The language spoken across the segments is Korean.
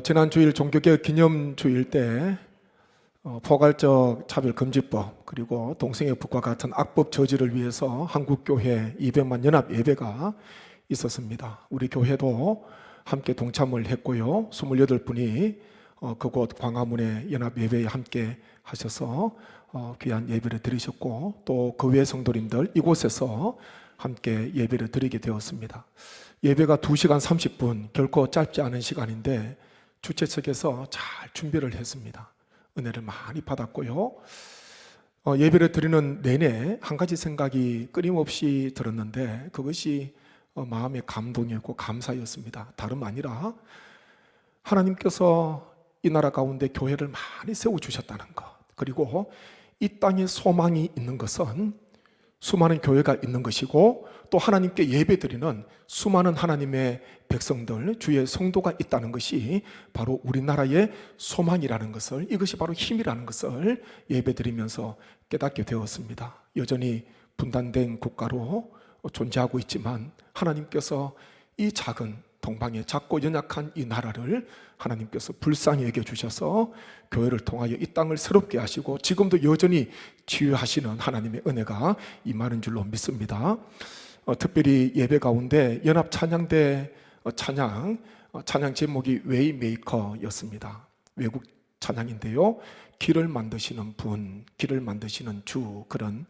지난 주일 종교개혁 기념주일 때 포괄적 차별금지법 그리고 동성애법과 같은 악법 저지를 위해서 한국교회 200만 연합 예배가 있었습니다. 우리 교회도 함께 동참을 했고요. 28분이 그곳 광화문의 연합 예배에 함께 하셔서 귀한 예배를 드리셨고, 또 그 외 성도님들 이곳에서 함께 예배를 드리게 되었습니다. 예배가 2시간 30분, 결코 짧지 않은 시간인데 주최 측에서 잘 준비를 했습니다. 은혜를 많이 받았고요. 예배를 드리는 내내 한 가지 생각이 끊임없이 들었는데, 그것이 마음의 감동이었고 감사였습니다. 다름 아니라 하나님께서 이 나라 가운데 교회를 많이 세워주셨다는 것, 그리고 이 땅에 소망이 있는 것은 수많은 교회가 있는 것이고, 또 하나님께 예배드리는 수많은 하나님의 백성들, 주의 성도가 있다는 것이 바로 우리나라의 소망이라는 것을, 이것이 바로 힘이라는 것을 예배드리면서 깨닫게 되었습니다. 여전히 분단된 국가로 존재하고 있지만 하나님께서 이 작은 동방의 작고 연약한 이 나라를 하나님께서 불쌍히 여겨주셔서 교회를 통하여 이 땅을 새롭게 하시고 지금도 여전히 치유하시는 하나님의 은혜가 임하는 줄로 믿습니다. 특별히 예배 가운데 연합 찬양대 찬양 제목이 웨이메이커였습니다. 외국 찬양인데요, 길을 만드시는 분, 길을 만드시는 주, 그런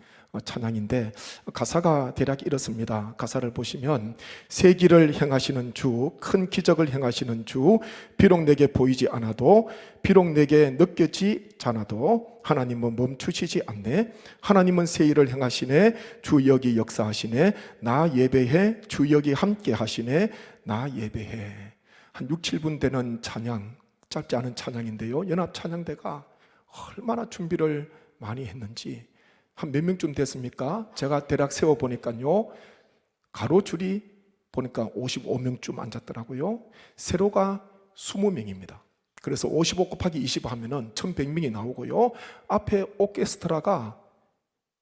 찬양인데 가사가 대략 이렇습니다. 가사를 보시면, 새 길을 행하시는 주, 큰 기적을 행하시는 주, 비록 내게 보이지 않아도, 비록 내게 느껴지지 않아도 하나님은 멈추시지 않네. 하나님은 새 일을 행하시네. 주 여기 역사하시네. 나 예배해. 주 여기 함께 하시네. 나 예배해. 한 6, 7분 되는 찬양, 짧지 않은 찬양인데요, 연합 찬양대가 얼마나 준비를 많이 했는지. 한 몇 명쯤 됐습니까? 제가 대략 세워보니까요, 가로줄이 보니까 55명쯤 앉았더라고요. 세로가 20명입니다. 그래서 55 곱하기 20 하면은 1100명이 나오고요, 앞에 오케스트라가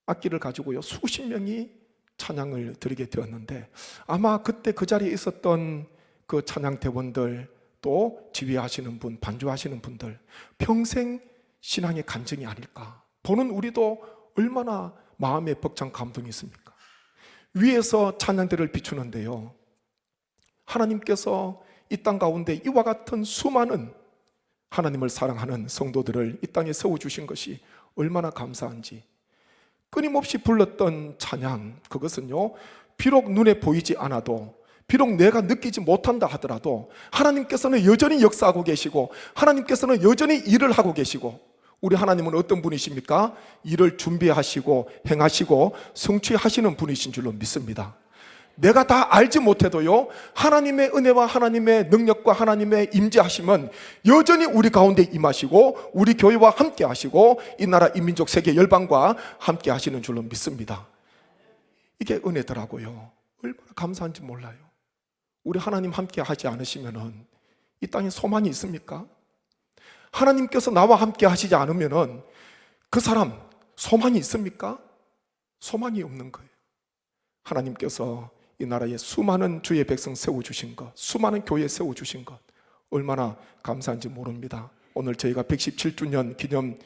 악기를 가지고요 수십 명이 찬양을 드리게 되었는데, 아마 그때 그 자리에 있었던 그 찬양대원들, 또 지휘하시는 분, 반주하시는 분들, 평생 신앙의 간증이 아닐까. 보는 우리도 얼마나 마음에 벅찬 감동이 있습니까? 위에서 찬양대를 비추는데요, 하나님께서 이 땅 가운데 이와 같은 수많은 하나님을 사랑하는 성도들을 이 땅에 세워주신 것이 얼마나 감사한지. 끊임없이 불렀던 찬양, 그것은요, 비록 눈에 보이지 않아도, 비록 내가 느끼지 못한다 하더라도 하나님께서는 여전히 역사하고 계시고, 하나님께서는 여전히 일을 하고 계시고, 우리 하나님은 어떤 분이십니까? 일을 준비하시고 행하시고 성취하시는 분이신 줄로 믿습니다. 내가 다 알지 못해도요, 하나님의 은혜와 하나님의 능력과 하나님의 임재하심은 여전히 우리 가운데 임하시고 우리 교회와 함께 하시고 이 나라 이민족 세계 열방과 함께 하시는 줄로 믿습니다. 이게 은혜더라고요. 얼마나 감사한지 몰라요. 우리 하나님 함께 하지 않으시면 이 땅에 소망이 있습니까? 하나님께서 나와 함께 하시지 않으면 그 사람 소망이 있습니까? 소망이 없는 거예요. 하나님께서 이 나라에 수많은 주의 백성 세워주신 것, 수많은 교회 세워주신 것, 얼마나 감사한지 모릅니다. 오늘 저희가 117주년 기념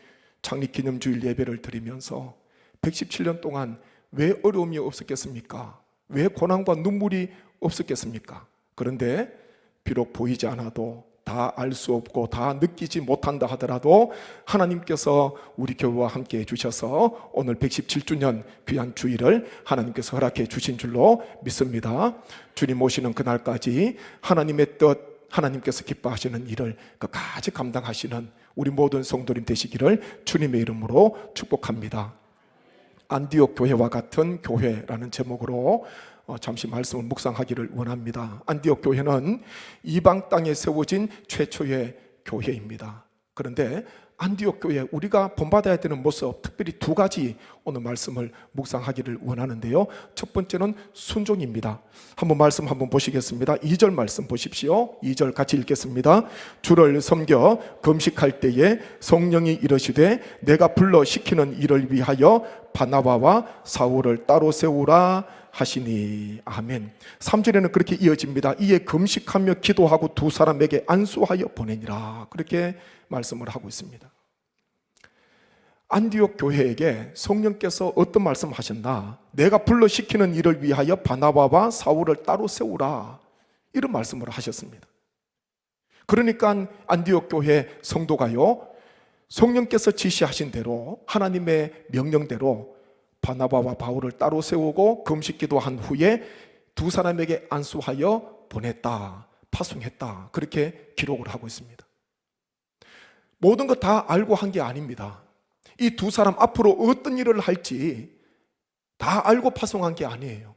창립기념주일 예배를 드리면서 117년 동안 왜 어려움이 없었겠습니까? 왜 고난과 눈물이 없었겠습니까? 그런데 비록 보이지 않아도, 다 알 수 없고 다 느끼지 못한다 하더라도 하나님께서 우리 교회와 함께 해주셔서 오늘 117주년 귀한 주일을 하나님께서 허락해 주신 줄로 믿습니다. 주님 오시는 그날까지 하나님의 뜻, 하나님께서 기뻐하시는 일을 끝까지 감당하시는 우리 모든 성도님 되시기를 주님의 이름으로 축복합니다. 안디옥 교회와 같은 교회라는 제목으로 잠시 말씀을 묵상하기를 원합니다. 안디옥 교회는 이방 땅에 세워진 최초의 교회입니다. 그런데 안디옥 교회, 우리가 본받아야 되는 모습, 특별히 두 가지 오늘 말씀을 묵상하기를 원하는데요, 첫 번째는 순종입니다. 말씀 한번 보시겠습니다. 2절 말씀 보십시오. 2절 같이 읽겠습니다. 주를 섬겨 금식할 때에 성령이 이르시되 내가 불러 시키는 일을 위하여 바나바와 사울을 따로 세우라 하시니. 아멘. 3절에는 그렇게 이어집니다. 이에 금식하며 기도하고 두 사람에게 안수하여 보내니라. 그렇게 말씀을 하고 있습니다. 안디옥 교회에게 성령께서 어떤 말씀하셨나? 내가 불러시키는 일을 위하여 바나바와 사울을 따로 세우라, 이런 말씀을 하셨습니다. 그러니까 안디옥 교회 성도가요, 성령께서 지시하신 대로, 하나님의 명령대로 바나바와 바울을 따로 세우고 금식기도한 후에 두 사람에게 안수하여 보냈다, 파송했다, 그렇게 기록을 하고 있습니다. 모든 것 다 알고 한 게 아닙니다. 이 두 사람 앞으로 어떤 일을 할지 다 알고 파송한 게 아니에요.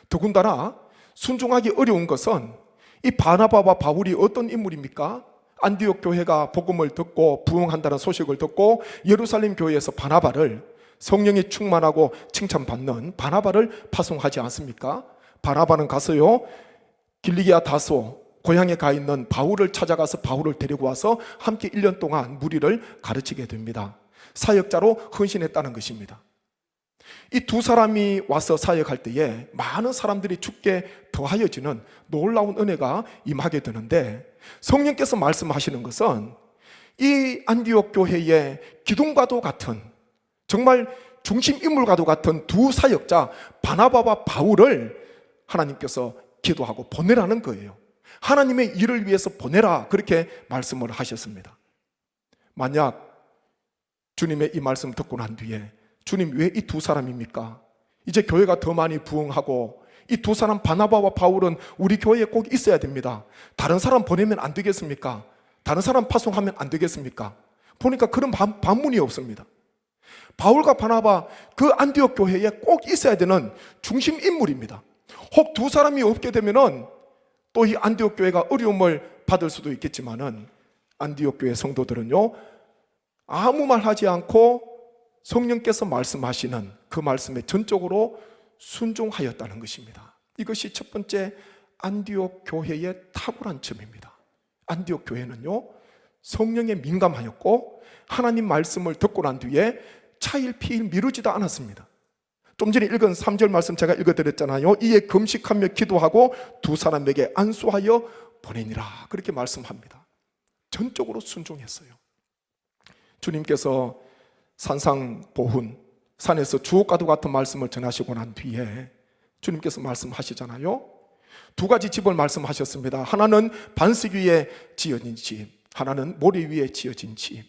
더군다나 순종하기 어려운 것은 이 바나바와 바울이 어떤 인물입니까? 안디옥 교회가 복음을 듣고 부흥한다는 소식을 듣고 예루살렘 교회에서 바나바를, 성령이 충만하고 칭찬받는 바나바를 파송하지 않습니까? 바나바는 가서요, 길리기아 다소 고향에 가 있는 바울을 찾아가서 바울을 데리고 와서 함께 1년 동안 무리를 가르치게 됩니다. 사역자로 헌신했다는 것입니다. 이 두 사람이 와서 사역할 때에 많은 사람들이 죽게 더하여지는 놀라운 은혜가 임하게 되는데, 성령께서 말씀하시는 것은 이 안디옥 교회의 기둥과도 같은, 정말 중심 인물과도 같은 두 사역자 바나바와 바울을 하나님께서 기도하고 보내라는 거예요. 하나님의 일을 위해서 보내라, 그렇게 말씀을 하셨습니다. 만약 주님의 이 말씀 듣고 난 뒤에, 주님 왜 이 두 사람입니까? 이제 교회가 더 많이 부흥하고 이 두 사람 바나바와 바울은 우리 교회에 꼭 있어야 됩니다. 다른 사람 보내면 안 되겠습니까? 다른 사람 파송하면 안 되겠습니까? 보니까 그런 반문이 없습니다. 바울과 바나바, 그 안디옥 교회에 꼭 있어야 되는 중심 인물입니다. 혹 두 사람이 없게 되면은 또 이 안디옥 교회가 어려움을 받을 수도 있겠지만은, 안디옥 교회 성도들은요, 아무 말 하지 않고 성령께서 말씀하시는 그 말씀에 전적으로 순종하였다는 것입니다. 이것이 첫 번째 안디옥 교회의 탁월한 점입니다. 안디옥 교회는요, 성령에 민감하였고 하나님 말씀을 듣고 난 뒤에 차일피일 미루지도 않았습니다. 좀 전에 읽은 3절 말씀 제가 읽어드렸잖아요. 이에 금식하며 기도하고 두 사람에게 안수하여 보내니라, 그렇게 말씀합니다. 전적으로 순종했어요. 주님께서 산상보훈, 산에서 주옥과도 같은 말씀을 전하시고 난 뒤에 주님께서 말씀하시잖아요. 두 가지 집을 말씀하셨습니다. 하나는 반석 위에 지어진 집, 하나는 모래 위에 지어진 집.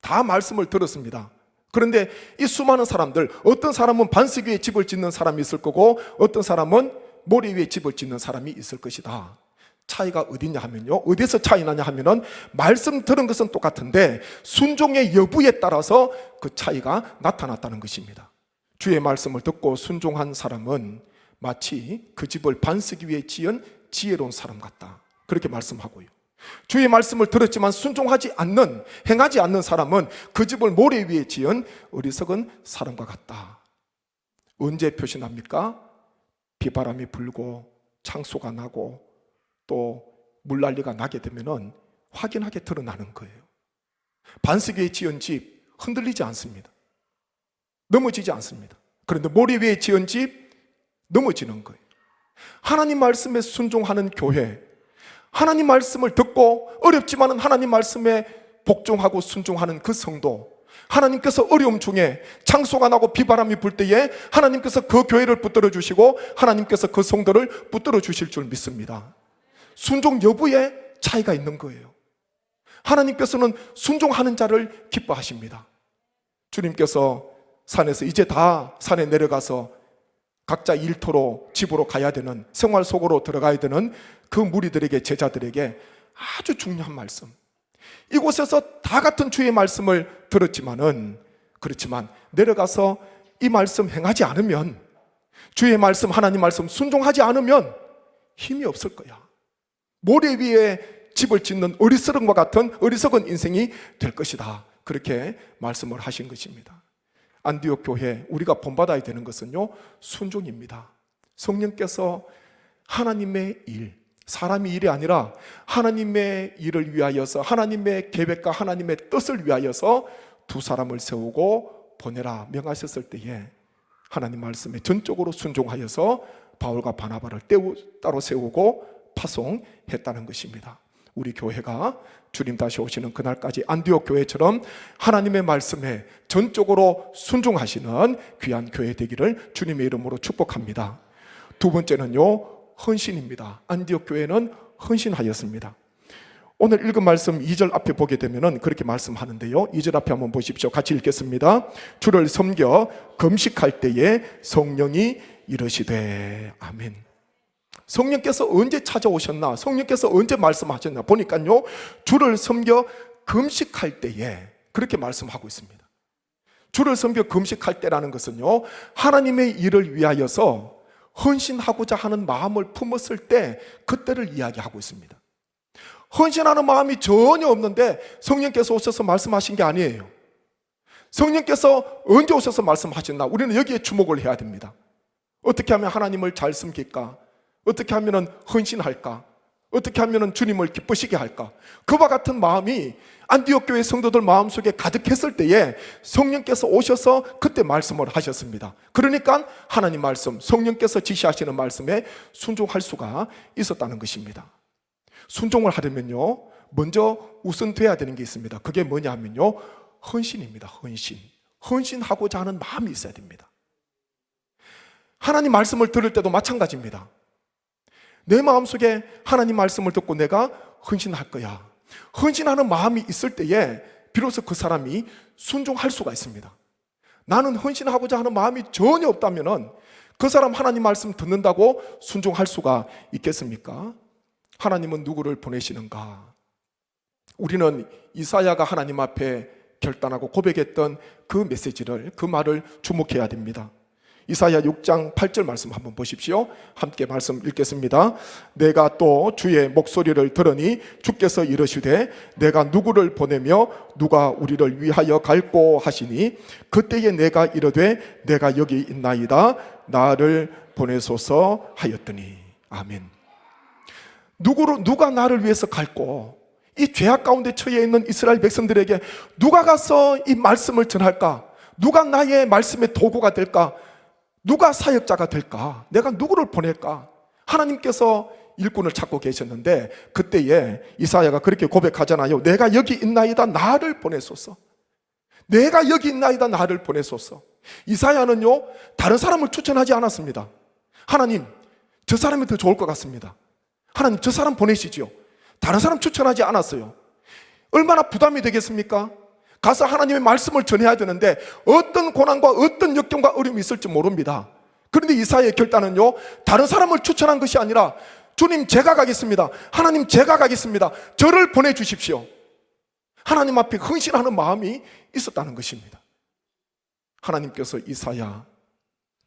다 말씀을 들었습니다. 그런데 이 수많은 사람들, 어떤 사람은 반석 위에 집을 짓는 사람이 있을 거고 어떤 사람은 모래 위에 집을 짓는 사람이 있을 것이다. 차이가 어디냐 하면요, 어디서 차이 나냐 하면은 말씀 들은 것은 똑같은데 순종의 여부에 따라서 그 차이가 나타났다는 것입니다. 주의 말씀을 듣고 순종한 사람은 마치 그 집을 반석 위에 지은 지혜로운 사람 같다, 그렇게 말씀하고요. 주의 말씀을 들었지만 순종하지 않는, 행하지 않는 사람은 그 집을 모래 위에 지은 어리석은 사람과 같다. 언제 표시납니까? 비바람이 불고 창소가 나고 또 물난리가 나게 되면은 확연하게 드러나는 거예요. 반석 위에 지은 집 흔들리지 않습니다. 넘어지지 않습니다. 그런데 모래 위에 지은 집 넘어지는 거예요. 하나님 말씀에 순종하는 교회, 하나님 말씀을 듣고 어렵지만은 하나님 말씀에 복종하고 순종하는 그 성도, 하나님께서 어려움 중에 창소가 나고 비바람이 불 때에 하나님께서 그 교회를 붙들어 주시고 하나님께서 그 성도를 붙들어 주실 줄 믿습니다. 순종 여부에 차이가 있는 거예요. 하나님께서는 순종하는 자를 기뻐하십니다. 주님께서 산에서 이제 다 산에 내려가서 각자 일터로 집으로 가야 되는, 생활 속으로 들어가야 되는 그 무리들에게, 제자들에게 아주 중요한 말씀, 이곳에서 다 같은 주의 말씀을 들었지만은, 그렇지만 내려가서 이 말씀 행하지 않으면, 주의 말씀, 하나님 말씀 순종하지 않으면 힘이 없을 거야. 모래 위에 집을 짓는 어리석음과 같은 어리석은 인생이 될 것이다, 그렇게 말씀을 하신 것입니다. 안디옥 교회, 우리가 본받아야 되는 것은요, 순종입니다. 성령께서 하나님의 일, 사람의 일이 아니라 하나님의 일을 위하여서, 하나님의 계획과 하나님의 뜻을 위하여서 두 사람을 세우고 보내라 명하셨을 때에 하나님 말씀에 전적으로 순종하여서 바울과 바나바를 따로 세우고 파송했다는 것입니다. 우리 교회가 주님 다시 오시는 그날까지 안디옥 교회처럼 하나님의 말씀에 전적으로 순종하시는 귀한 교회 되기를 주님의 이름으로 축복합니다. 두 번째는요, 헌신입니다. 안디옥 교회는 헌신하였습니다. 오늘 읽은 말씀 2절 앞에 보게 되면 그렇게 말씀하는데요, 2절 앞에 한번 보십시오. 같이 읽겠습니다. 주를 섬겨 금식할 때에 성령이 이르시되. 아멘. 성령께서 언제 찾아오셨나, 성령께서 언제 말씀하셨나 보니까요, 주를 섬겨 금식할 때에 그렇게 말씀하고 있습니다. 주를 섬겨 금식할 때라는 것은요, 하나님의 일을 위하여서 헌신하고자 하는 마음을 품었을 때 그때를 이야기하고 있습니다. 헌신하는 마음이 전혀 없는데 성령께서 오셔서 말씀하신 게 아니에요. 성령께서 언제 오셔서 말씀하셨나, 우리는 여기에 주목을 해야 됩니다. 어떻게 하면 하나님을 잘 섬길까? 어떻게 하면 헌신할까? 어떻게 하면 주님을 기쁘시게 할까? 그와 같은 마음이 안디옥 교회 성도들 마음속에 가득했을 때에 성령께서 오셔서 그때 말씀을 하셨습니다. 그러니까 하나님 말씀, 성령께서 지시하시는 말씀에 순종할 수가 있었다는 것입니다. 순종을 하려면요, 먼저 우선돼야 되는 게 있습니다. 그게 뭐냐 하면요, 헌신입니다. 헌신하고자 하는 마음이 있어야 됩니다. 하나님 말씀을 들을 때도 마찬가지입니다. 내 마음속에 하나님 말씀을 듣고 내가 헌신할 거야, 헌신하는 마음이 있을 때에 비로소 그 사람이 순종할 수가 있습니다. 나는 헌신하고자 하는 마음이 전혀 없다면 그 사람 하나님 말씀 듣는다고 순종할 수가 있겠습니까? 하나님은 누구를 보내시는가? 우리는 이사야가 하나님 앞에 결단하고 고백했던 그 메시지를, 그 말을 주목해야 됩니다. 이사야 6장 8절 말씀 한번 보십시오. 함께 말씀 읽겠습니다. 내가 또 주의 목소리를 들으니 주께서 이르시되 내가 누구를 보내며 누가 우리를 위하여 갈꼬 하시니 그때에 내가 이르되 내가 여기 있나이다 나를 보내소서 하였더니. 아멘. 누가 나를 위해서 갈꼬? 이 죄악 가운데 처해 있는 이스라엘 백성들에게 누가 가서 이 말씀을 전할까? 누가 나의 말씀의 도구가 될까? 누가 사역자가 될까? 내가 누구를 보낼까? 하나님께서 일꾼을 찾고 계셨는데 그때에 이사야가 그렇게 고백하잖아요. 내가 여기 있나이다 나를 보내소서. 내가 여기 있나이다 나를 보내소서. 이사야는요, 다른 사람을 추천하지 않았습니다. 하나님, 저 사람이 더 좋을 것 같습니다. 하나님, 저 사람 보내시죠. 다른 사람 추천하지 않았어요. 얼마나 부담이 되겠습니까? 가서 하나님의 말씀을 전해야 되는데 어떤 고난과 어떤 역경과 어려움이 있을지 모릅니다. 그런데 이사야의 결단은요, 다른 사람을 추천한 것이 아니라 주님 제가 가겠습니다. 하나님 제가 가겠습니다. 저를 보내주십시오. 하나님 앞에 헌신하는 마음이 있었다는 것입니다. 하나님께서 이사야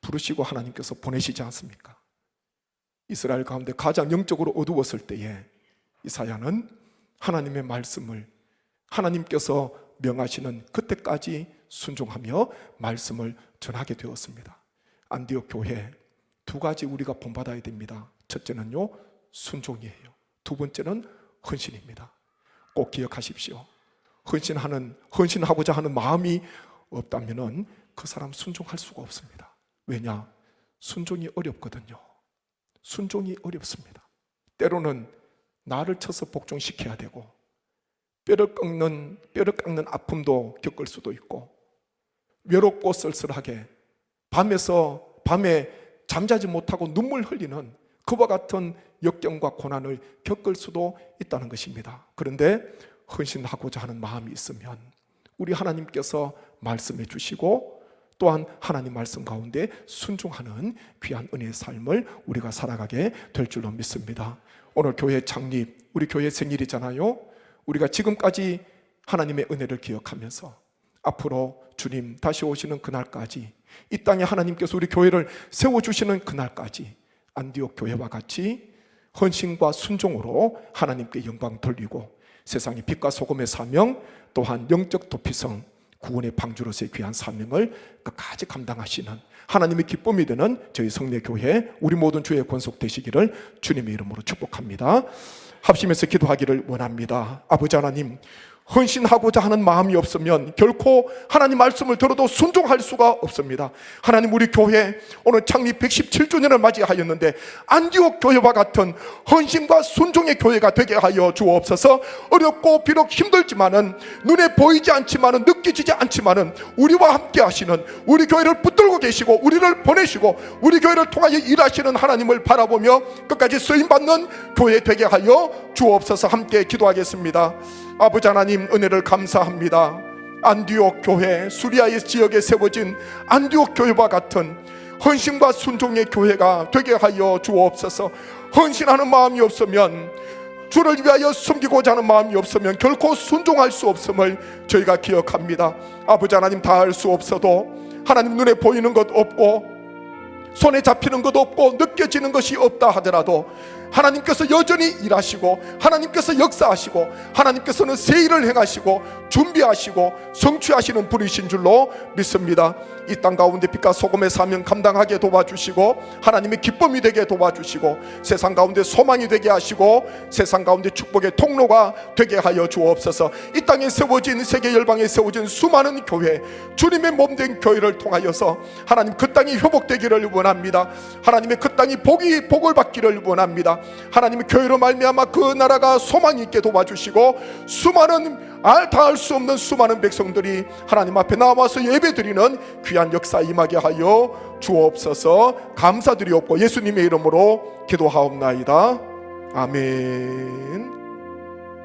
부르시고 하나님께서 보내시지 않습니까? 이스라엘 가운데 가장 영적으로 어두웠을 때에 이사야는 하나님의 말씀을 하나님께서 명하시는 그때까지 순종하며 말씀을 전하게 되었습니다. 안디옥 교회 두 가지 우리가 본받아야 됩니다. 첫째는요, 순종이에요. 두 번째는 헌신입니다. 꼭 기억하십시오. 헌신하고자 하는 마음이 없다면 그 사람 순종할 수가 없습니다. 왜냐? 순종이 어렵거든요. 순종이 어렵습니다. 때로는 나를 쳐서 복종시켜야 되고 뼈를 깎는 아픔도 겪을 수도 있고 외롭고 쓸쓸하게 밤에 잠자지 못하고 눈물 흘리는 그와 같은 역경과 고난을 겪을 수도 있다는 것입니다. 그런데 헌신하고자 하는 마음이 있으면 우리 하나님께서 말씀해 주시고 또한 하나님 말씀 가운데 순종하는 귀한 은혜의 삶을 우리가 살아가게 될 줄로 믿습니다. 오늘 교회 창립, 우리 교회 생일이잖아요. 우리가 지금까지 하나님의 은혜를 기억하면서 앞으로 주님 다시 오시는 그날까지, 이 땅에 하나님께서 우리 교회를 세워주시는 그날까지 안디옥 교회와 같이 헌신과 순종으로 하나님께 영광 돌리고 세상의 빛과 소금의 사명, 또한 영적 도피성, 구원의 방주로서의 귀한 사명을 끝까지 감당하시는 하나님의 기쁨이 되는 저희 성례교회, 우리 모든 주의 권속 되시기를 주님의 이름으로 축복합니다. 합심해서 기도하기를 원합니다. 아버지 하나님, 헌신하고자 하는 마음이 없으면 결코 하나님 말씀을 들어도 순종할 수가 없습니다. 하나님, 우리 교회 오늘 창립 117주년을 맞이하였는데 안디옥 교회와 같은 헌신과 순종의 교회가 되게 하여 주옵소서. 어렵고 비록 힘들지만은, 눈에 보이지 않지만은, 느껴지지 않지만은 우리와 함께 하시는, 우리 교회를 붙들고 계시고 우리를 보내시고 우리 교회를 통하여 일하시는 하나님을 바라보며 끝까지 쓰임받는 교회 되게 하여 주옵소서. 함께 기도하겠습니다. 아버지 하나님, 은혜를 감사합니다. 안디옥 교회, 수리아 지역에 세워진 안디옥 교회와 같은 헌신과 순종의 교회가 되게 하여 주옵소서. 헌신하는 마음이 없으면, 주를 위하여 섬기고자 하는 마음이 없으면 결코 순종할 수 없음을 저희가 기억합니다. 아버지 하나님, 다 할 수 없어도, 하나님 눈에 보이는 것 없고 손에 잡히는 것 없고 느껴지는 것이 없다 하더라도 하나님께서 여전히 일하시고, 하나님께서 역사하시고, 하나님께서는 새 일을 행하시고 준비하시고 성취하시는 분이신 줄로 믿습니다. 이 땅 가운데 빛과 소금의 사명 감당하게 도와주시고, 하나님의 기쁨이 되게 도와주시고, 세상 가운데 소망이 되게 하시고, 세상 가운데 축복의 통로가 되게 하여 주옵소서. 이 땅에 세워진, 세계 열방에 세워진 수많은 교회, 주님의 몸된 교회를 통하여서 하나님 그 땅이 회복되기를 원합니다. 하나님의 그 땅이 복을 받기를 원합니다. 하나님의 교회로 말미암아 그 나라가 소망이 있게 도와주시고, 수많은 다 알 수 없는 수많은 백성들이 하나님 앞에 나와서 예배드리는 귀한 역사 임하게 하여 주옵소서. 감사드리옵고 예수님의 이름으로 기도하옵나이다. 아멘.